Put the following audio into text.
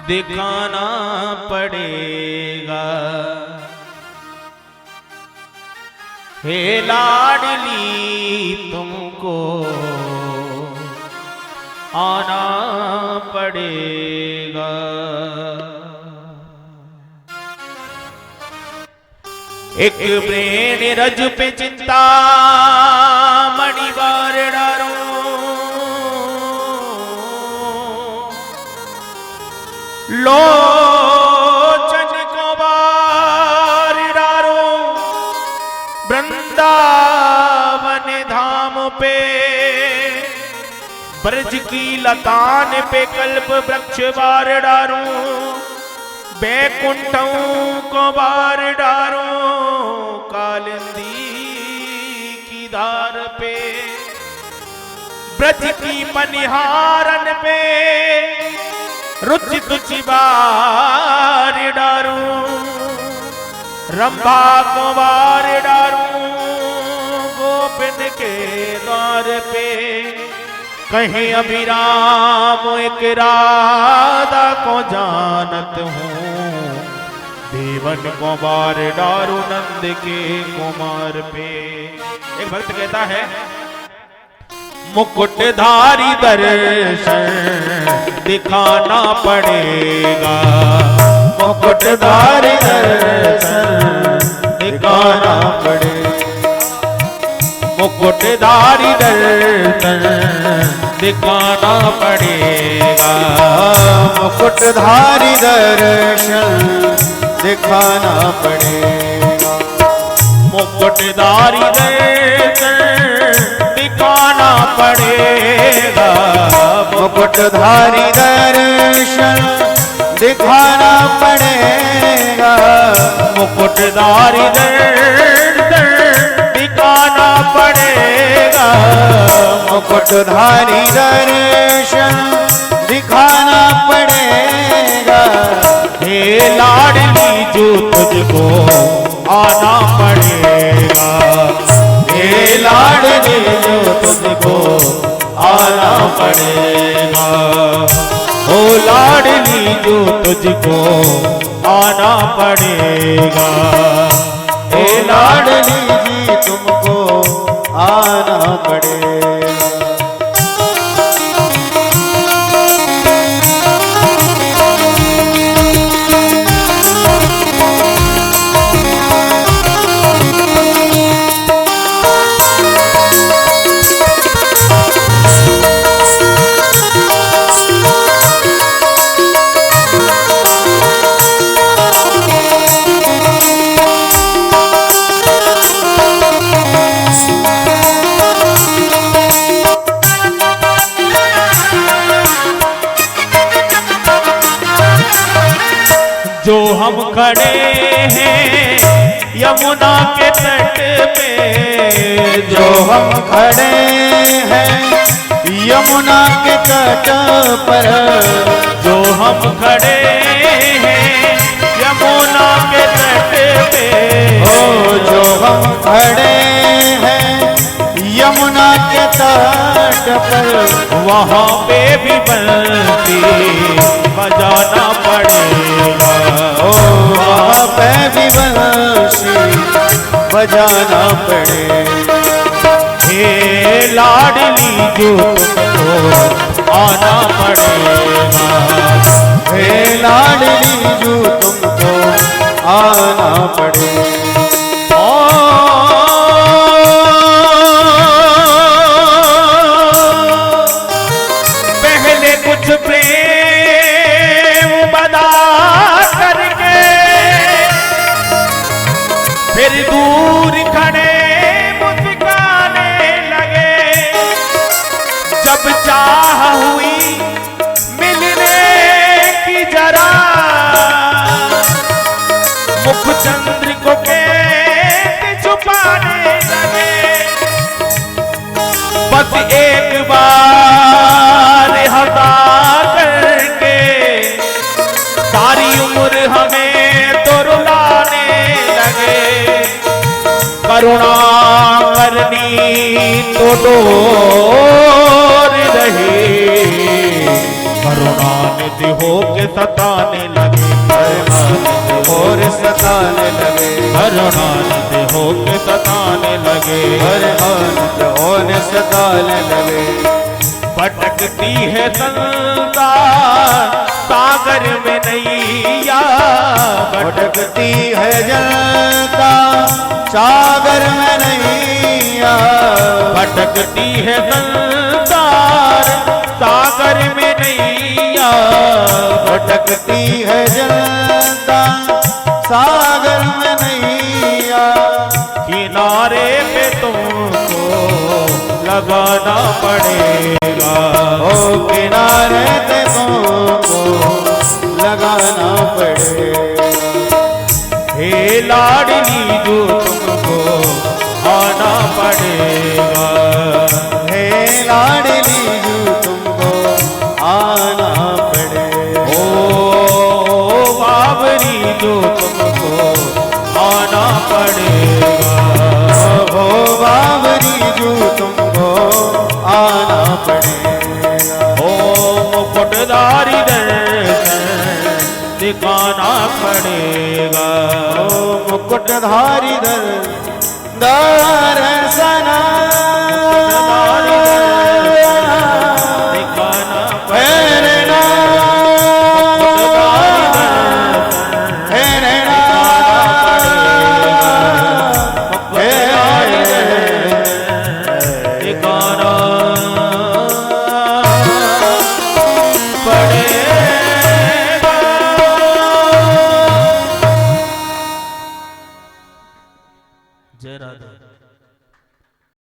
दिखाना पड़ेगा। हे लाडली तुमको आना पड़ेगा। एक प्रेम रज पे चिंता मणि बार डारो, लोचन को बार डारो, वृंदावन धाम पे ब्रज की लतान पे कल्प वृक्ष बार डारो, बैकुंठों को बार डारो, कालिंदी की धार पे ब्रज की मनिहारन पे रुचि तुचि बार डारो, रंभा को बार डारो, गोपिन के द्वार पे कहीं अभिराम एक राधा को जानत हूँ, देवन को बार डारू नंद के कुमार पे। एक भक्त कहता है मुकुटधारी दर्शन दिखाना पड़ेगा, मुकुटधारी दर्शन दिखाना पड़ेगा, मुकुटधारी दर्शन दिखाना पड़ेगा, मुकुटधारी दर्शन दिखाना पड़ेगा, मुकुटधारी दर्शन दिखाना पड़ेगा, मुकुटधारी दर्शन दिखाना पड़ेगा, मुकुटधारी दर्शन दिखाना पड़ेगा, मुकुटधारी दर्शन दिखाना पड़ेगा। हे लाडली जो तुझको आना पड़ेगा, हे लाडली जो तुझको आना पड़ेगा, ओ लाडली जो तुझको आना पड़ेगा, हे लाडली जी तुमको आना पड़ेगा। जो हम खड़े हैं यमुना के तट पे, जो हम खड़े हैं यमुना के तट पर, जो हम खड़े हैं यमुना के तट पे, ओ जो हम खड़े हैं यमुना के तट पर, वहाँ पे भी बंसी बजाना पड़ेगा, ओ वहाँ पे भी बंसी बजाना पड़ेगा। हे लाडली जो तुमको आना पड़ेगा, हे लाडली जो तुमको आना पड़ेगा। पहले कुछ प्रेम बदा करके फिर दूर खड़े मुस्काने लगे, जब चाह हुई मिलने की जरा मुख चंद्र को कैद छुपाने लगे, बस एक बार हटा करके सारी उम्र हमें तो रुलाने लगे, करुणा करनी तो डोर रही, करुणा करुणानिधि होके सताने लगे, और सताने लगे, करुणानिधि होके सताने लगे, और सताने लगे। भटकती है संसार सागर में नैया, भटकती है जनता सागर में नैया, भटकती है संसार सागर में नैया, भटकती है जनता सागर में नैया। किनारे पे तुमको लगाना पड़ेगा, ओ किनारे पे तुमको लगाना पड़ेगा। हे लाडली जो तुमको आना पड़ेगा, हे लाडली जो तुमको आना पड़ेगा। ओ बाबरी जो तुमको आना पड़ेगा, ओ बाबरी जो तुमको आना पड़ेगा। ओ मुकुटधारी दर्शन दिखाना पड़ेगा, ओ मुकुटधारी दर्शन दिखाना पड़ेगा। दिखाना